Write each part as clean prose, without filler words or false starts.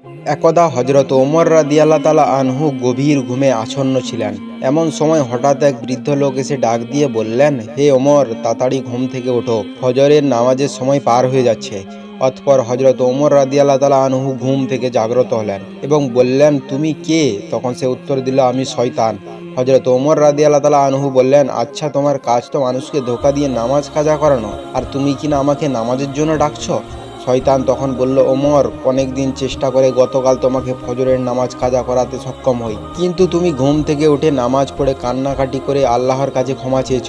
একদা হজরত ওমর রাদিয়াল্লাহু তাআলা আনহু গভীর ঘুমে আচ্ছন্ন ছিলেন। এমন সময় হঠাৎ এক বৃদ্ধ লোক এসে ডাক দিয়ে বললেন, হে ওমর, তাড়াতাড়ি ঘুম থেকে ওঠো, ফজরের নামাজের সময় পার হয়ে যাচ্ছে। অতঃপর হজরত ওমর রাদিয়াল্লাহু তাআলা আনহু ঘুম থেকে জাগ্রত হলেন এবং বললেন, তুমি কে? তখন সে উত্তর দিল, আমি শয়তান। হজরত ওমর রাদিয়াল্লাহু তাআলা আনহু বললেন, আচ্ছা, তোমার কাজ তো মানুষকে ধোঁকা দিয়ে নামাজ কাজা করানো, আর তুমি কিনা আমাকে নামাজের জন্য ডাকছো? শয়তান তখন বলল, ওমর, অনেক দিন চেষ্টা করে গতকাল তোমাকে ফজরের নামাজ কাজা করাতে সক্ষম হই, কিন্তু তুমি ঘুম থেকে উঠে নামাজ পড়ে কান্নাকাটি করে আল্লাহর কাছে ক্ষমা চেয়েছ।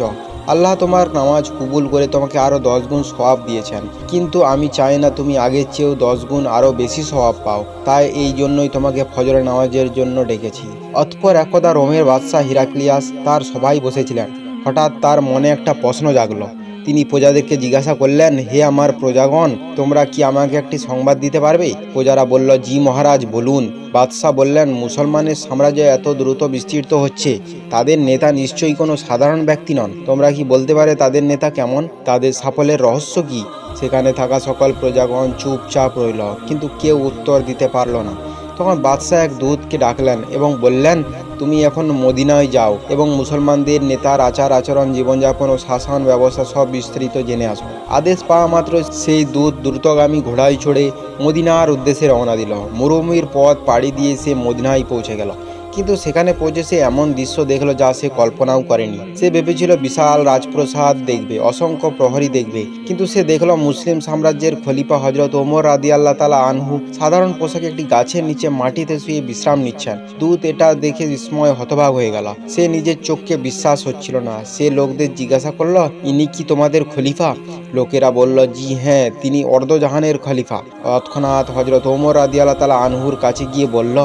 আল্লাহ তোমার নামাজ কবুল করে তোমাকে আরও 10 গুণ সওয়াব দিয়েছেন, কিন্তু আমি চাই না তুমি আগের চেয়েও 10 গুণ আরও বেশি সওয়াব পাও, তাই এই জন্যই তোমাকে ফজরের নামাজের জন্য ডেকেছি। অতঃপর একদা রোমের বাদশাহ হিরাক্লিয়াস তার সভায় বসেছিলেন। হঠাৎ তার মনে একটা প্রশ্ন জাগলো। তিনি প্রজাদেরকে জিজ্ঞাসা করলেন, হে আমার প্রজাগণ, তোমরা কি আমাকে একটি সংবাদ দিতে পারবে? প্রজারা বলল, জি মহারাজ, বলুন। বাদশাহ বললেন, মুসলমানের সাম্রাজ্য এত দ্রুত বিস্তৃত হচ্ছে, তাদের নেতা নিশ্চয়ই কোনো সাধারণ ব্যক্তি নন। তোমরা কি বলতে পারে তাদের নেতা কেমন? তাদের সাফল্যের রহস্য কি? সেখানে থাকা সকল প্রজাগণ চুপচাপ রইল, কিন্তু কেউ উত্তর দিতে পারল না। তখন বাদশাহ এক দূতকে ডাকলেন এবং বললেন, তুমি এখন মদিনায় যাও এবং মুসলমানদের নেতার আচার আচরণ, জীবনযাপন ও শাসন ব্যবস্থা সব বিস্তারিত জেনে আসো। আদেশ পাওয়া মাত্র সেই দূত দ্রুতগামী ঘোড়ায় চড়ে মদিনার উদ্দেশ্যে রওনা দিল। মরুভূমির পথ পাড়ি দিয়ে সে মদিনায় পৌঁছে গেল, কিন্তু সেখানে পৌঁছে সে এমন দৃশ্য দেখলো যা সে কল্পনাও করেনি। সে ভেবেছিল বিশাল রাজপ্রাসাদ দেখবে, অসংখ্য প্রহরী দেখবে, কিন্তু সে দেখলো মুসলিম সাম্রাজ্যের খলিফা হজরত ওমর রাদিয়াল্লাহু তাআলা আনহু সাধারণ পোশাকে একটি গাছের নিচে মাটিতে শুয়ে বিশ্রাম নিচ্ছেন। দূত এটা দেখে বিস্ময় হতবাক হয়ে গেল। সে নিজের চোখকে বিশ্বাস হচ্ছিল না। সে লোকদের জিজ্ঞাসা করলো, ইনি কি তোমাদের খলিফা? লোকেরা বলল, জি হ্যাঁ, তিনি অর্ধজাহানের খলিফা। তৎক্ষণাৎ হজরত ওমর রাদিয়াল্লাহু তাআলা আনহুর কাছে গিয়ে বলল,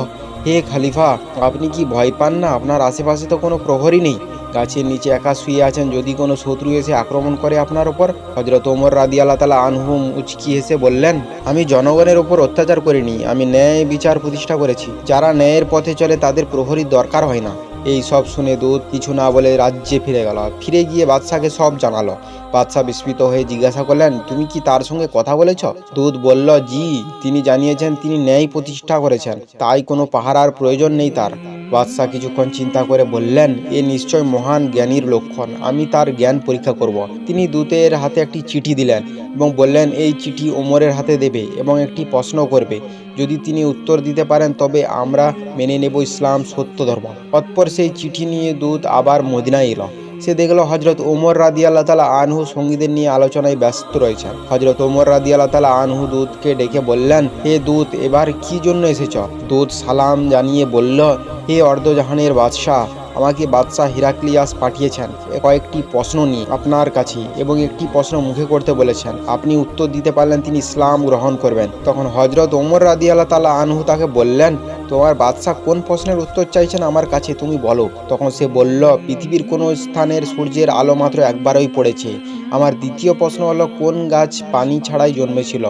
হে খলিফা, আপনি কি ভয় পান না? আপনার আশেপাশে তো কোনো প্রহরী নেই, গাছের নিচে একা শুয়ে আছেন, যদি কোনো শত্রু এসে আক্রমণ করে আপনার ওপর? হজরত ওমর রাদিয়াল্লাহু তাআলা আনহু মুচকি হেসে বললেন, আমি জনগণের ওপর অত্যাচার করিনি, আমি ন্যায় বিচার প্রতিষ্ঠা করেছি। যারা ন্যায়ের পথে চলে তাদের প্রহরীর দরকার হয় না। এই সব শুনে দূত কিছু না বলে রাজ্যে ফিরে গেল। ফিরে গিয়ে বাদশাকে সব জানালো। বাদশাহ বিস্মিত হয়ে জিজ্ঞাসা করলেন, তুমি কি তার সঙ্গে কথা বলেছ? দূত বলল, জি, তিনি জানিয়েছেন তিনি ন্যায় প্রতিষ্ঠা করেছেন, তাই কোনো পাহারার প্রয়োজন নেই তার। বাদশাহ কিছুক্ষণ চিন্তা করে বললেন, এ নিশ্চয় মহান জ্ঞানীর লক্ষণ, আমি তার জ্ঞান পরীক্ষা করব। তিনি দূতের হাতে একটি চিঠি দিলেন এবং বললেন, এই চিঠি ওমরের হাতে দেবে এবং একটি প্রশ্ন করবে। যদি তিনি উত্তর দিতে পারেন তবে আমরা মেনে নেব ইসলাম সত্য ধর্ম। অতঃপর সেই চিঠি নিয়ে দূত আবার মদিনায় এলো। সে দেখলো হজরত ওমর রাদিয়াল্লাহু তাআলা আনহু সঙ্গীদের নিয়ে আলোচনায় ব্যস্ত রয়েছেন। হজরত ওমর রাদিয়াল্লাহু তাআলা আনহু দূতকে ডেকে বললেন, হে দূত, এবার কি জন্য এসেছ? দূত সালাম জানিয়ে বলল, হে অর্ধজাহানের বাদশাহ, আমাকে বাদশাহ হিরাক্লিয়াস পাঠিয়েছেন কয়েকটি প্রশ্ন নিয়ে আপনার কাছে, এবং একটি প্রশ্ন মুখে করতে বলেছেন। আপনি উত্তর দিতে পারলেন তিনি ইসলাম গ্রহণ করবেন। তখন হজরত ওমর রাদিয়াল্লাহু তাআলা আনহু তাকে বললেন, তোমার বাদশাহ কোন প্রশ্নের উত্তর চাইছেন আমার কাছে, তুমি বলো। তখন সে বলল, পৃথিবীর কোন স্থানের সূর্যের আলো মাত্র একবারই পড়েছে। আমার দ্বিতীয় প্রশ্ন হলো, কোন গাছ পানি ছাড়াই জন্মেছিল?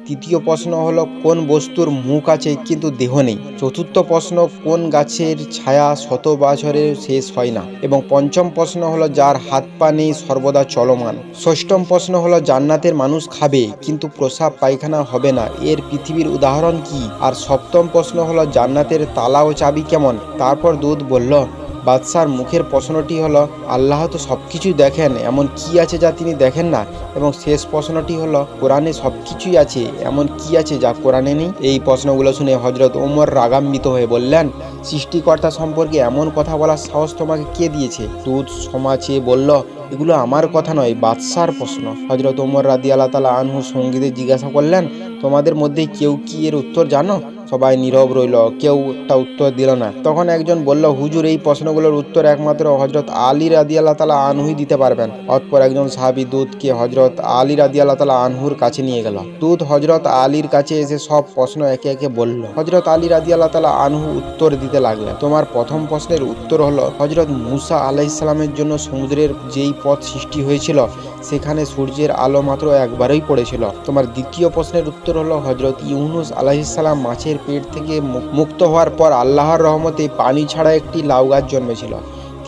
তৃতীয় প্রশ্ন হলো, কোন বস্তুর মুখ আছে কিন্তু দেহ নেই? চতুর্থ প্রশ্ন, কোন গাছের ছায়া 100 বছরের শেষ হয় না? এবং পঞ্চম প্রশ্ন হলো, যার হাত পা নেই, সর্বদা চলমান? ষষ্ঠম প্রশ্ন হলো, জান্নাতের মানুষ খাবে কিন্তু প্রসাব পায়খানা হবে না, এর পৃথিবীর উদাহরণ কি? আর সপ্তম প্রশ্ন হলো, জান্নাতের তালা ও চাবি কেমন? তারপর দূত বলল, বাদশার মুখের প্রশ্নটি হলো, আল্লাহ তো সব কিছুই দেখেন, এমন কি আছে যা তিনি দেখেন না? এবং শেষ প্রশ্নটি হলো, কোরআনে সব কিছুই আছে, এমন কি আছে যা কোরআনে নেই? এই প্রশ্নগুলো শুনে হজরত ওমর রাগান্বিত হয়ে বললেন, সৃষ্টিকর্তা সম্পর্কে এমন কথা বলার সাহস তোমাকে কে দিয়েছে? দূত ক্ষমা চেয়ে বলল, এগুলো আমার কথা নয়, বাদশার প্রশ্ন। হজরত ওমর রাদিয়াল্লাহু তাআলা আনহু সঙ্গীদের জিজ্ঞাসা করলেন, তোমাদের মধ্যে কেউ কি এর উত্তর জানো? সবাই নীরব রইল, কেউ একটা উত্তর দিল না। তখন একজন বলল, হুজুর, এই প্রশ্নগুলোর উত্তর একমাত্র হজরত আলী রাদিয়াল্লাহু তাআলা আনহুই দিতে পারবেন। অতঃপর একজন সাহাবী দূতকে হজরত আলী রাদিয়াল্লাহু তাআলা আনহুর কাছে নিয়ে গেল। দূত হজরত আলীর কাছে এসে সব প্রশ্ন একে একে বলল। হজরত আলী রাদিয়াল্লাহু তাআলা আনহু উত্তর দিতে লাগলেন। তোমার প্রথম প্রশ্নের উত্তর হলো, হজরত মুসা আলাইহিস সালামের জন্য সমুদ্রের যেই পথ সৃষ্টি হয়েছিল সেখানে সূর্যের আলো মাত্র একবারই পড়েছিল। তোমার দ্বিতীয় প্রশ্নের উত্তর হলো, হজরত ইউনুস আলাইহিস সালাম মাছের পেট থেকে মুক্ত হওয়ার পর আল্লাহর রহমতে পানি ছাড়া একটি লাউ গাছ জন্মেছিল।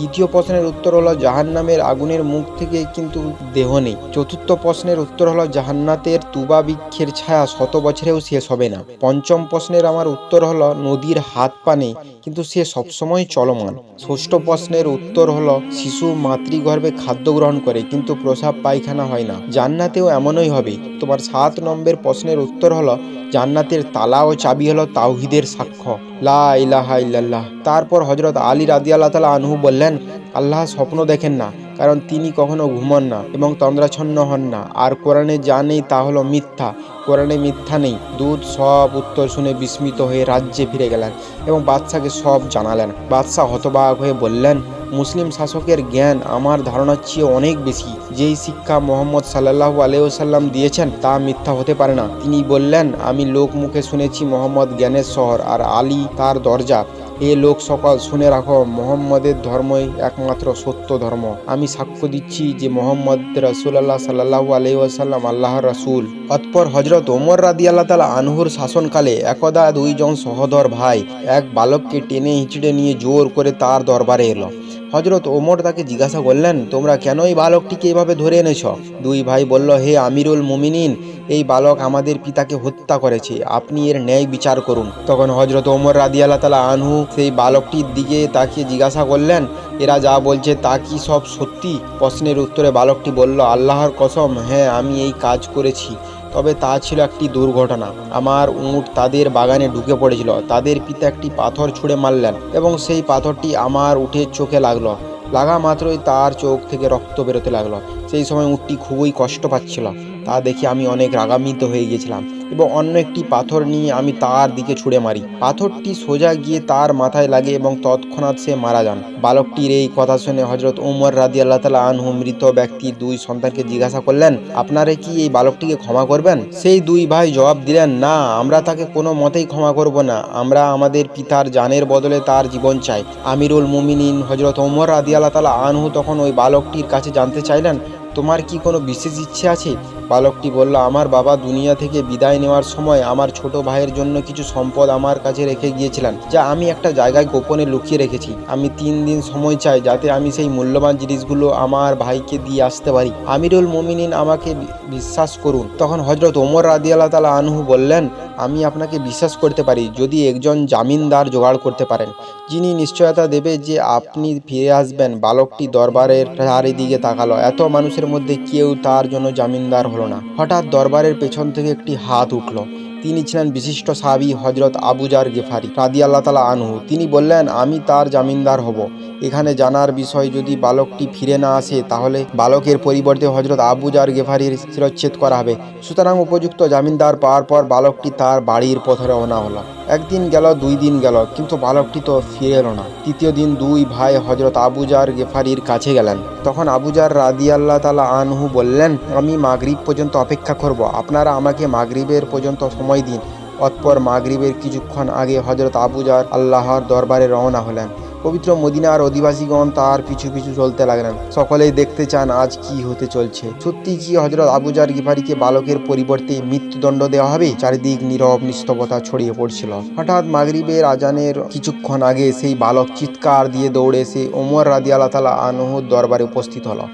তৃতীয় প্রশ্নের উত্তর হলো জাহান্নামের আগুনের মুখ থেকে কিন্তু দেহ নেই। চতুর্থ প্রশ্নের উত্তর হলো জান্নাতের তুবা বৃক্ষের ছায়া 100 বছরেও শেষ হবে না। পঞ্চম প্রশ্নের আমার উত্তর হলো নদীর হাত পা নেই কিন্তু সে সবসময় চলমান। ষষ্ঠ প্রশ্নের উত্তর হলো শিশু মাতৃগর্ভে খাদ্য গ্রহণ করে কিন্তু প্রসাব পায়খানা হয় না। জান্নাতেও এমনই হবে। তোমার 7 নম্বর প্রশ্নের উত্তর হলো জান্নাতের তালা ও চাবি হলো তাওহীদের সাক্ষ্য, লা ইলাহা ইল্লাল্লাহ। তারপর হযরত আলী রাদিয়াল্লাহু তাআলা আনহু বললেন, আল্লাহ স্বপ্ন দেখেন না, কারণ তিনি কখনো ঘুমান না এবং তন্দ্রাচ্ছন্ন হন না। আর কোরআনে যা নেই তা হলো মিথ্যা, কোরআনে মিথ্যা নেই। দূত সব উত্তর শুনে বিস্মিত হয়ে রাজ্যে ফিরে গেলেন এবং বাদশাকে সব জানালেন। বাদশাহ হতবাক হয়ে বললেন, মুসলিম শাসকের জ্ঞান আমার ধারণার চেয়ে অনেক বেশি। যেই শিক্ষা মোহাম্মদ সাল্লাল্লাহু আলাইহি ওয়াসাল্লাম দিয়েছেন তা মিথ্যা হতে পারে না। তিনি বললেন, আমি লোক মুখে শুনেছি মোহাম্মদ জ্ঞানের শহর আর আলী তার দরজা। এ লোক সকল শুনে রাখো, মোহাম্মদের ধর্মই একমাত্র সত্য ধর্ম। আমি সাক্ষ্য দিচ্ছি যে মোহাম্মদ রাসূলুল্লাহ সাল্লাল্লাহু আলাইহি ওয়াসাল্লাম আল্লাহর রাসূল। অতঃপর হযরত ওমর রাদিয়াল্লাহু তাআলা আনহুর শাসনকালে একদা দুইজন সহোদর ভাই এক বালককে টেনে হিঁচড়ে নিয়ে জোর করে তার দরবারে এলো। হযরত ওমর তাকে জিজ্ঞাসা করলেন, তোমরা কেন এই বালকটিকে এভাবে ধরে এনেছ? দুই ভাই বলল, হে আমিরুল মুমিনিন, এই বালক আমাদের পিতাকে হত্যা করেছে, আপনি এর ন্যায় বিচার করুন। তখন হযরত ওমর রাদিয়াল্লাহু তাআলা আনহু সেই বালকটির দিকে তাকিয়ে জিজ্ঞাসা করলেন, এরা যা বলছে তা কি সব সত্যি? প্রশ্নের উত্তরে বালকটি বলল, আল্লাহর কসম, হ্যাঁ আমি এই কাজ করেছি। তবে তা ছিল একটি দুর্ঘটনা। আমার উট তাদের বাগানে ঢুকে পড়েছিল। তাদের পিতা একটি পাথর ছুঁড়ে মারলেন এবং সেই পাথরটি আমার উটের চোখে লাগলো। লাগা মাত্রই তার চোখ থেকে রক্ত বেরোতে লাগলো। সেই সময় উটটি খুবই কষ্ট পাচ্ছিল। তা দেখে আমি অনেক রাগান্বিত হয়ে গিয়েছিলাম এবং অন্য একটি পাথর নিয়ে আমি তার দিকে ছুঁড়ে মারি। পাথরটি সোজা গিয়ে তার মাথায় লাগে এবং তৎক্ষণাৎ সে মারা যান। বালকটির এই কথা শুনে হযরত ওমর রাদিয়াল্লাহু তাআলা আনহু মৃত ব্যক্তির দুই সন্তানকে জিজ্ঞাসা করলেন, আপনারা কি এই বালকটিকে ক্ষমা করবেন? সেই দুই ভাই জবাব দিলেন, না, আমরা তাকে কোনো মতেই ক্ষমা করব না। আমরা আমাদের পিতার জানের বদলে তার জীবন চাই। আমিরুল মুমিনিন হযরত ওমর রাদিয়াল্লাহু তাআলা আনহু তখন ওই বালকটির কাছে জানতে চাইলেন, তোমার কি কোনো বিশেষ ইচ্ছে আছে? বালকটি বলল, আমার বাবা দুনিয়া থেকে বিদায় নেওয়ার সময় আমার ছোট ভাইয়ের জন্য কিছু সম্পদ আমার কাছে রেখে গিয়েছিলেন, যা আমি একটা জায়গায় গোপনে লুকিয়ে রেখেছি। আমি 3 দিন সময় চাই যাতে আমি সেই মূল্যবান জিনিসগুলো আমার ভাইকে দিয়ে আসতে পারি। আমিরুল মুমিনিন আমাকে বিশ্বাস করুন। তখন হযরত ওমর রাদিয়াল্লাহু তাআলা আনহু বললেন, আমি আপনাকে বিশ্বাস করতে পারি যদি একজন জামিনদার জোগাড় করতে পারেন, যিনি নিশ্চয়তা দেবে যে আপনি ফিরে আসবেন। বালকটি দরবারের চারিদিকে তাকালো। এত মানুষের মধ্যে কেউ তার জন্য জামিনদার হলো না। হঠাৎ দরবারের পেছন থেকে একটি হাত উঠল। তিনি ছিলেন বিশিষ্ট সাহাবী হযরত আবু যার গিফারি রাদিয়াল্লাহু তাআলা আনহু। তিনি বললেন, আমি তার জামিনদার হব। এখানে জানার বিষয়, যদি বালকটি ফিরে না আসে তাহলে বালকের পরিবর্তে হযরত আবু যার গিফারির শিরচ্ছেদ করা হবে। সুতরাং উপযুক্ত জামিনদার পাওয়ার পর বালকটি তার বাড়ির পথে রওনা হলো। একদিন গেল, 2 দিন গেল, কিন্তু বালকটি তো ফিরে এলো না। তৃতীয় দিন দুই ভাই হযরত আবু যার গিফারির কাছে গেলেন। তখন আবু যার রাদিয়াল্লাহু তাআলা আনহু বললেন, আমি মাগরিব পর্যন্ত অপেক্ষা করব, আপনারা আমাকে মাগরিবের পর্যন্ত সময় দিন। অতঃপর মাগরিবের কিছুক্ষণ আগে হযরত আবু যার আল্লাহর দরবারে রওনা হলেন। পবিত্র মদিনার অধিবাসীগণ তার পিছু পিছু চলতে লাগলেন। সকলেই দেখতে চান আজ কি হতে চলছে। সত্যি কি হযরত আবু যার গিফারিকে বালকের পরিবর্তে মৃত্যুদণ্ড দেওয়া হবে? চারিদিক নীরব নিস্তব্ধতা ছড়িয়ে পড়ছিল। হঠাৎ মাগরিবের আজানের কিছুক্ষণ আগে সেই বালক চিৎকার দিয়ে দৌড়ে এসে ওমর রাদিয়াল্লাহু তাআলা আনহুর দরবারে উপস্থিত হলো।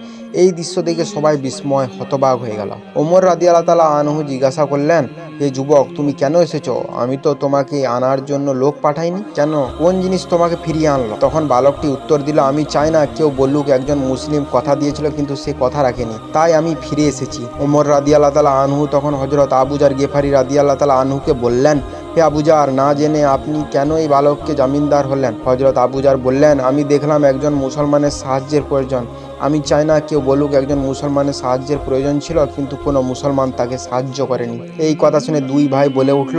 এই দৃশ্য দেখে সবাই বিস্ময় হতবাক হয়ে গেল। ওমর রাদিয়াল্লাহু তাআলা আনহু জিজ্ঞাসা করলেন, হে যুবক, তুমি কেন এসেছো? আমি তো তোমাকে আনার জন্য লোক পাঠাইনি। কেন, কোন জিনিস তোমাকে ফিরিয়ে আনলো? তখন বালকটি উত্তর দিল, আমি চাই না কেউ বলুক একজন মুসলিম কথা দিয়েছিল কিন্তু সে কথা রাখেনি, তাই আমি ফিরে এসেছি। ওমর রাদিয়াল্লাহু তাআলা আনহু তখন হযরত আবু যার গিফারি রাদিয়াল্লাহু তাআলা আনহুকে বললেন, হে আবু যার, না জেনে আপনি কেন এই বালককে জামিনদার হলেন? হযরত আবু যার বললেন, আমি দেখলাম একজন মুসলমানের সাহায্যের প্রয়োজন। আমি চাই না কেউ বলুক একজন মুসলমানের সাহায্যের প্রয়োজন ছিল কিন্তু কোনো মুসলমান তাকে সাহায্য করেনি। এই কথা শুনে দুই ভাই বলে উঠল,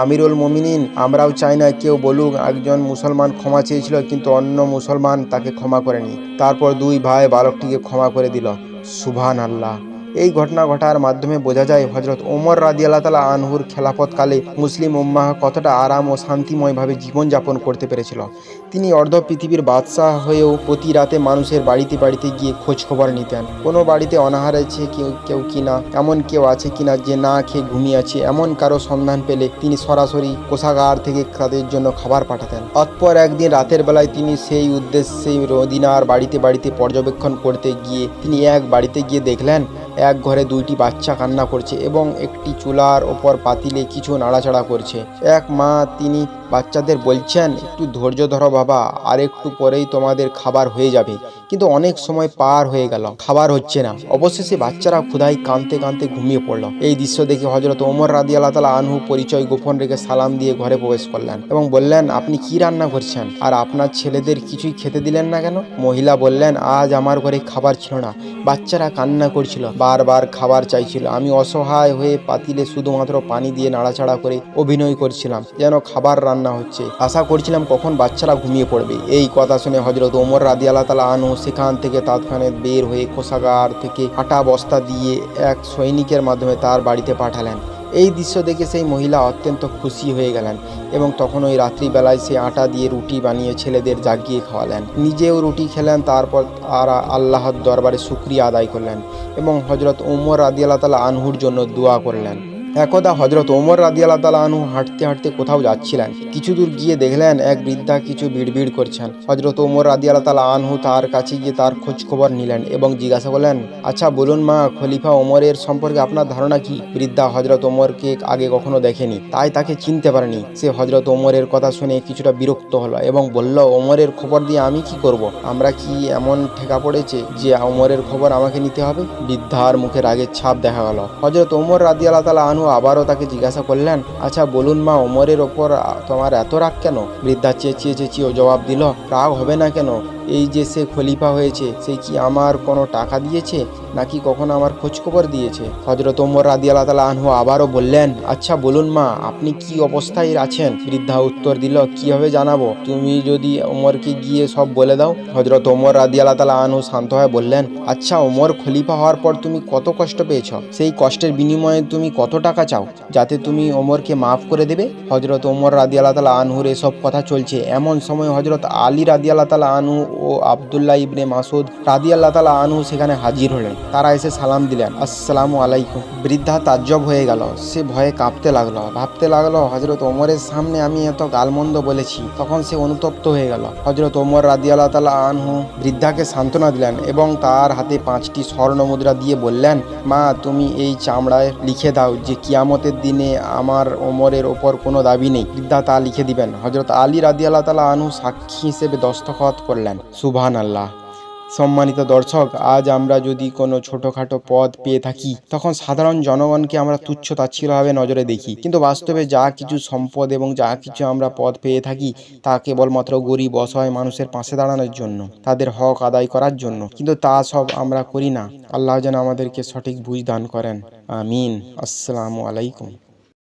আমিরুল মুমিনিন, আমরাও চাই না কেউ বলুক একজন মুসলমান ক্ষমা চেয়েছিল কিন্তু অন্য মুসলমান তাকে ক্ষমা করেনি। তারপর দুই ভাই বালকটিকে ক্ষমা করে দিল। সুবহানাল্লাহ। এই ঘটনা ঘটার মাধ্যমে বোঝা যায় হযরত ওমর রাদিয়াল্লাহু তাআলা আনহুর খেলাফতকালে মুসলিম উম্মাহ কতটা আরাম ও শান্তিময়ভাবে জীবনযাপন করতে পেরেছিল। তিনি অর্ধ পৃথিবীর বাদশাহ হয়েও প্রতি রাতে মানুষের বাড়িতে বাড়িতে গিয়ে খোঁজ খবর নিতেন। কোনো বাড়িতে অনাহার আছে কেউ কিনা, এমন কেউ আছে কিনা যে না খেয়ে ঘুমিয়ে আছে, এমন কারো সন্ধান পেলে তিনি সরাসরি কোষাগার থেকে তাদের জন্য খাবার পাঠাতেন। অতঃপর একদিন রাতের বেলায় তিনি সেই উদ্দেশ্যে মদিনার বাড়িতে বাড়িতে পর্যবেক্ষণ করতে গিয়ে তিনি এক বাড়িতে গিয়ে দেখলেন এক ঘরে 2টি বাচ্চা কান্না করছে এবং একটি চুলার ওপর পাতিলে কিছু নাড়াচাড়া করছে। এক মা তিনি বাচ্চাদের বলছেন, একটু ধৈর্য ধরো বাবা, আর একটু পরেই তোমাদের খাবার হয়ে যাবে। কিন্তু অনেক সময় পার হয়ে গেল, খাবার হচ্ছে না। অবশেষে বাচ্চারা ক্ষুধায় কাঁদতে কাঁদতে ঘুমিয়ে পড়ল। এই দৃশ্য দেখে হযরত ওমর রাদিয়াল্লাহু তাআলা আনহু পরিচয় গোপন রেখে সালাম দিয়ে ঘরে প্রবেশ করলেন এবং বললেন, আপনি কি রান্না করছেন আর আপনার ছেলেদের কিছুই খেতে দিলেন না কেন? মহিলা বললেন, আজ আমার ঘরে খাবার ছিল না, বাচ্চারা কান্না করছিল, বারবার খাবার চাইছিল। আমি অসহায় হয়ে পাতিলে শুধুমাত্র পানি দিয়ে নাড়াচাড়া করে অভিনয় করছিলাম যেন খাবার রান্না হচ্ছে। আশা করছিলাম কখন বাচ্চারা ঘুমিয়ে পড়বে। এই কথা শুনে হযরত ওমর রাদিয়াল্লাহু তাআলা আনহু সেখান থেকে তৎক্ষণাৎ বের হয়ে কোষাগার থেকে আটা বস্তা দিয়ে এক সৈনিকের মাধ্যমে তার বাড়িতে পাঠালেন। এই দৃশ্য দেখে সেই মহিলা অত্যন্ত খুশি হয়ে গেলেন এবং তখন ওই রাত্রিবেলায় সে আটা দিয়ে রুটি বানিয়ে ছেলেদের জাগিয়ে খাওয়ালেন, নিজেও রুটি খেলেন। তারপর তারা আল্লাহর দরবারে শুকরিয়া আদায় করলেন এবং হযরত ওমর রাদিয়াল্লাহু তাআলা আনহুর জন্য দোয়া করলেন। একদা হযরত ওমর রাদিয়াল্লাহু তাআলা আনহু হাঁটতে হাঁটতে কোথাও যাচ্ছিলেন। কিছু দূর গিয়ে দেখলেন এক বৃদ্ধা কিছু বিড়বিড় করছেন। হযরত ওমর রাদিয়াল্লাহু তাআলা আনহু তার কাছে গিয়ে তার খোঁজ খবর নিলেন এবং জিজ্ঞাসা করলেন, আচ্ছা বলুন মা, খলিফা ওমরের সম্পর্কে আপনার ধারণা কি? বৃদ্ধা হযরত ওমরকে আগে কখনো দেখেনি, তাই তাকে চিনতে পারেনি। সে হযরত ওমরের কথা শুনে কিছুটা বিরক্ত হলো এবং বলল, ওমরের খবর দিয়ে আমি কি করব? আমরা কি এমন ঠেকা পড়েছে যে ওমরের খবর আমাকে নিতে হবে? বৃদ্ধার মুখে রাগের ছাপ দেখা গেল। হযরত ওমর রাদিয়াল্লাহু তাআলা আনহু আবারও তাকে জিজ্ঞাসা করলেন, আচ্ছা বলুন মা, ওমরের ওপর তোমার এত রাগ কেন? বৃদ্ধা চেঁচিয়ে চেঁচিয়ে জবাব দিল, রাগ হবে না কেন? এই যে সে খলিফা হয়েছে, সে কি আমার কোনো টাকা দিয়েছে নাকি কখনো আমার খোঁজখবর দিয়েছে? হযরত ওমর রাদিয়াল্লাহু তাআলা আনহু আবারও বললেন, আচ্ছা বলুন মা, আপনি কি অবস্থায় আছেন? বৃদ্ধা উত্তর দিল, কিভাবে জানাবো? তুমি যদি ওমরকে গিয়ে সব বলে দাও। হযরত ওমর রাদিয়াল্লাহু তাআলা আনহু শান্ত হয়ে বললেন, আচ্ছা ওমর খলিফা হওয়ার পর তুমি কত কষ্ট পেয়েছ? সেই কষ্টের বিনিময়ে তুমি কত টাকা চাও যাতে তুমি ওমরকে মাফ করে দেবে? হযরত ওমর রাদিয়াল্লাহু তাআলা আনহুর এসব কথা চলছে, এমন সময় হযরত আলী রাদিয়াল্লাহু তাআলা আনহু ও আব্দুল্লাহ ইবনে মাসউদ রাদিয়াল্লাহু তাআলা আনহু সেখানে হাজির হলেন। তারা এসে সালাম দিলেন, আসসালামু আলাইকুম। বৃদ্ধা তাজ্জব হয়ে গেল, সে ভয়ে কাঁপতে লাগলো, ভাবতে লাগলো হযরত ওমরের সামনে আমি এত গালমন্দ বলেছি। তখন সে অনুতপ্ত হয়ে গেল। হযরত ওমর রাদিয়াল্লাহু তাআলা আনহু বৃদ্ধাকে সান্ত্বনা দিলেন এবং তার হাতে 5টি স্বর্ণ মুদ্রা দিয়ে বললেন, মা তুমি এই চামড়ায় লিখে দাও যে কিয়ামতের দিনে আমার ওমরের ওপর কোনো দাবি নেই। বৃদ্ধা তা লিখে দিবেন। হযরত আলী রাদিয়াল্লাহু তাআলা আনহু সাক্ষী হিসেবে দস্তখত করলেন। সুবহানাল্লাহ। সম্মানিত দর্শক, আজ আমরা যদি কোনো ছোটোখাটো পদ পেয়ে থাকি তখন সাধারণ জনগণকে আমরা তুচ্ছ তাচ্ছিল্যভাবে নজরে দেখি, কিন্তু বাস্তবে যা কিছু সম্পদ এবং যা কিছু আমরা পদ পেয়ে থাকি তা কেবলমাত্র গরিব অসহায় মানুষের পাশে দাঁড়ানোর জন্য, তাদের হক আদায় করার জন্য, কিন্তু তা সব আমরা করি না। আল্লাহ যেন আমাদেরকে সঠিক বুঝ দান করেন। আমিন। আসসালামু আলাইকুম।